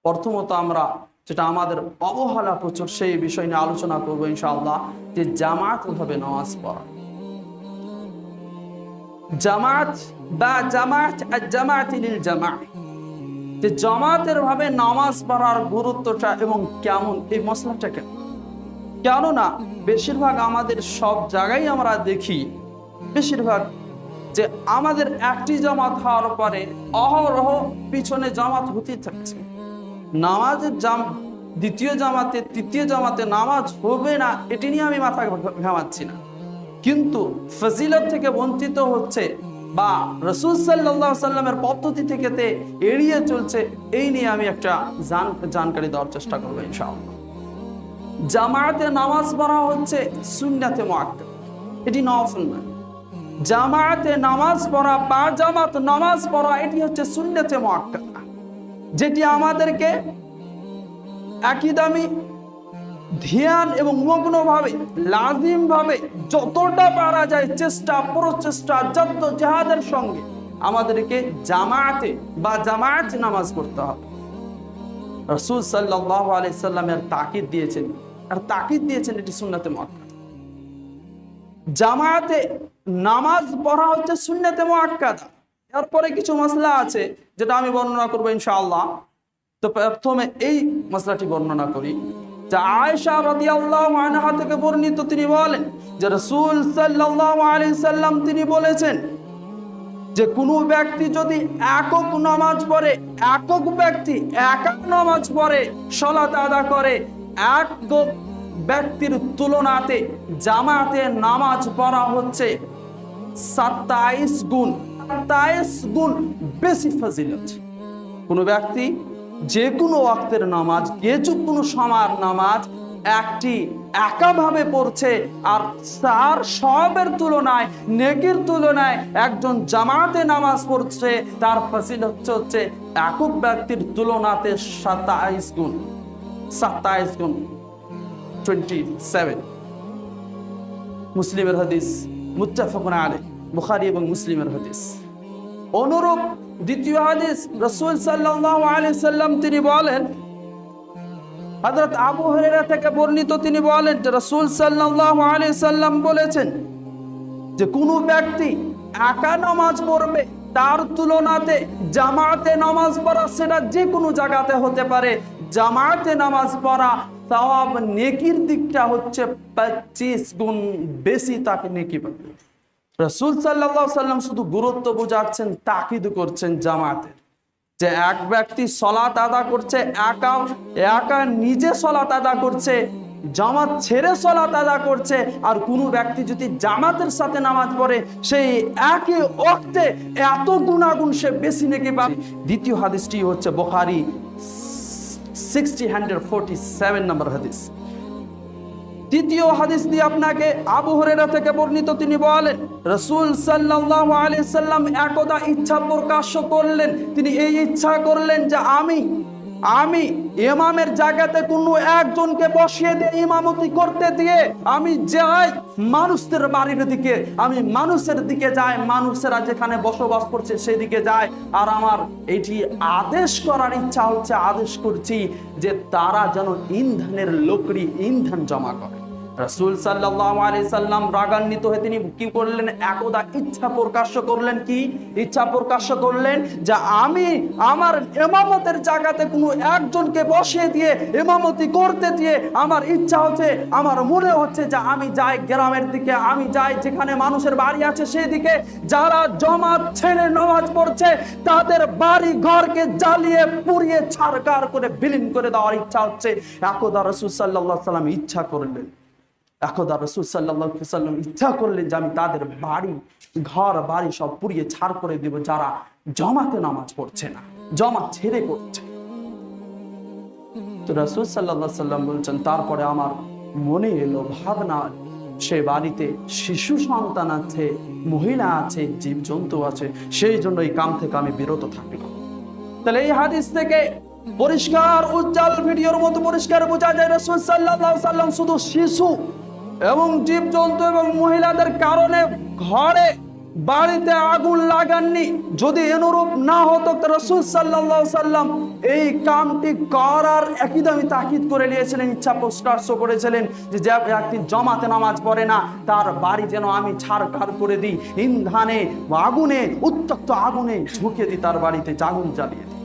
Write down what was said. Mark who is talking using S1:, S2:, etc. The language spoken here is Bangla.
S1: প্রথমত আমরা যেটা আমাদের অবহেলা প্রচুর, সেই বিষয় নিয়ে আলোচনা করবো ইনশাআল্লাহ, যে জামাত ভাবে নামাজ পড়া। জামাত বা জামাত লিল জামাত, যে জামাতের ভাবে নামাজ পড়ার গুরুত্বটা এবং কেমন, এই মশলাটা কেননা বেশিরভাগ আমাদের সব জায়গায় আমরা দেখি বেশিরভাগ যে আমাদের একটি জামাত হওয়ার পরে অহরহ পিছনে জামাত হতে থাকছে। নামাজের দ্বিতীয় জামাতে তৃতীয় জামাতে নামাজ হবে না, এটি নিয়ে আমি মাথা ঘামাচ্ছি না, কিন্তু ফজিলত থেকে বঞ্চিত হচ্ছে বা রাসূল সাল্লাল্লাহু আলাইহি সাল্লামের পদ্ধতি থেকে এড়িয়ে চলছে, এই নিয়ে আমি একটা জানকারি দেওয়ার চেষ্টা করবো ইনশাআল্লাহ। জামাতে নামাজ পড়া হচ্ছে সুন্নাতে মুআক্কাদা, এটি নফল না। জামাতে নামাজ পড়া বা জামাত নামাজ পড়া এটি হচ্ছে সুন্নাতে মুআক্কাদা, যেটি আমাদেরকে আকীদামি ধ্যান এবং মগ্নভাবে লাজিমভাবে যতটা পারা যায় চেষ্টা প্রচেষ্টা জাদ্দোজাহাদের সঙ্গে আমাদেরকে জামাতে বা জামাত নামাজ পড়তে হবে। রাসূল সাল্লাল্লাহু আলাইহি সাল্লামের তাকিদ দিয়েছেন, আর তাকিদ দিয়েছেন এটি সুন্নাতে মুআক্কাদা। জামাতে নামাজ পড়া হচ্ছে সুন্নাতে মুআক্কাদা। এরপরে কিছু মাসলা আছে যেটা আমি বর্ণনা করবো ইনশাআল্লাহ। তো প্রথমে এই মাসলাটি বর্ণনা করি, যে আয়েশা রাদিয়াল্লাহু আনহা থেকে বর্ণিত, তিনি বলেন যে রাসূল সাল্লাল্লাহু আলাইহি সাল্লাম তিনি বলেছেন যে কোনো ব্যক্তি যদি একক নামাজ পড়ে, একক ব্যক্তি একক নামাজ পড়ে, সালাত আদা করে, একক ব্যক্তির তুলনাতে জামাতে নামাজ পড়া হচ্ছে 27 গুণ বেশি ফজিলত। কোনো ব্যক্তি যে কোনো ওয়াক্তের নামাজ, যে কোনো সময়ের নামাজ একটি একাভাবে পড়ছে, আর তার সবের তুলনায় নেকির তুলনায় একজন জামাতে নামাজ পড়ছে, তার ফজিলত হচ্ছে একক ব্যক্তির তুলনাতে 27 গুণ 27। মুসলিমের হাদিস, মুত্তাফাকুন আলাইহি, বুখারী এবং মুসলিমের হাদিস। অনুরূপ দ্বিতীয় হাদিস, রাসূল সাল্লাল্লাহু আলাইহি সাল্লাম তিনি বলেন, হযরত আবু হুরায়রা থেকে বর্ণিত, তিনি বলেন যে রাসূল সাল্লাল্লাহু আলাইহি সাল্লাম বলেছেন যে কোনো ব্যক্তি একা নামাজ পড়বে, তার তুলনাতে জামাতে নামাজ পড়া, সেটা যে কোনো জায়গাতে হতে পারে, জামাতে নামাজ পড়া সওয়াব নেকির দিকটা হচ্ছে 25 গুণ বেশি তাকে নেকি পাবে। রাসূল সাল্লাল্লাহু আলাইহি সাল্লাম শুধু গুরুত্ব বোঝাচ্ছেন, তাকিদ করছেন জামাতের, যে এক ব্যক্তি সালাত আদা করছে, একা নিজে সালাত আদা করছে, জামাত ছেড়ে সালাত আদা করছে, আর কোনো ব্যক্তি যদি জামাতের সাথে নামাজ পড়ে, সেই একই ওয়াক্তে এত গুণাগুণ সে বেশি নেকি পাবে। দ্বিতীয় হাদিসটি হচ্ছে বুখারী 647 নম্বর হাদিস। তৃতীয় হাদিস দিয়ে আপনাকে আবু হুরায়রা থেকে বর্ণিত, তিনি বলেন রাসূল সাল্লাল্লাহু আলাইহি সাল্লাম একদা ইচ্ছা প্রকাশ করলেন, তিনি এই ইচ্ছা করলেন যে আমি ইমামের জায়গাতে কোনো একজনকে বসিয়ে দিয়ে ইমামতি করতে দিয়ে আমি যাই মানুষদের বাড়ির দিকে, আমি মানুষের দিকে যাই, মানুষেরা যেখানে বসবাস করছে সেদিকে যায়, আর আমার এটি আদেশ করার ইচ্ছা হচ্ছে, আদেশ করছি যে তারা যেন ইন্ধনের লকড়ি ইন্ধন জমা করে। রাসূল সাল্লাল্লাহু আলাইহি সাল্লাম রাগান্বিত হয়ে তিনি কি করলেন, একদা ইচ্ছা প্রকাশ করলেন। কি ইচ্ছা প্রকাশ করলেন? যে আমি আমার ইমামতের জায়গাতে কোনো একজনকে বসিয়ে দিয়ে ইমামতি করতে দিয়ে আমার ইচ্ছা হচ্ছে, আমার মনে হচ্ছে যে আমি যাই গ্রামের দিকে, আমি যাই যেখানে মানুষের বাড়ি আছে সেদিকে, যারা জামাত ছেড়ে নামাজ পড়ছে তাদের বাড়ি ঘরকে জ্বালিয়ে পুড়িয়ে ছারখার করে বিলীন করে দেওয়ার ইচ্ছা হচ্ছে। একদা রাসূল সাল্লাল্লাহু আলাইহি সাল্লাম ইচ্ছা করলেন, একদা রাসূল সাল্লাল্লাহু আলাইহি সাল্লাম ইচ্ছা করলেন যে আমি তাদের বাড়ি ঘর বাড়ি সব পুড়িয়ে ছাড় করে দেব, যারা জামাতে নামাজ পড়ছে না, জামাত ছেড়ে পড়ছে। তো রাসূল সাল্লাল্লাহু আলাইহি সাল্লাম বলছেন, তারপরে আমার মনে এলো ভাবনা, সে বাড়িতে শিশু সন্তান আছে, মহিলা আছে, জীবজন্তু আছে, সেই জন্য এই কাম থেকে আমি বিরত থাকলাম। তাহলে এই হাদিস থেকে পরিষ্কার উজ্জ্বল ভিডিওর মতো পরিষ্কার বোঝা যায় রাসূল সাল্লাল্লাহু আলাইহি সাল্লাম শুধু শিশু এবং জীবজন্তু এবং মহিলাদের কারণে ঘরে বাড়িতে আগুন লাগাননি। যদি এনুরূপ না হতো রাসূল সাল্লাল্লাহু আলাইহি সাল্লাম এই কামটি করার একদমই তাকিদ করে নিয়েছিলেন, ইচ্ছা প্রকাশ করেছিলেন যে যে ব্যক্তি জামাতে নামাজ পড়ে না তার বাড়ি যেন আমি ছারখার করে দিই, ইন্ধনে আগুনে উত্তপ্ত আগুনে ঝুঁকে দিই, তার বাড়িতে আগুন জ্বালিয়ে দিই।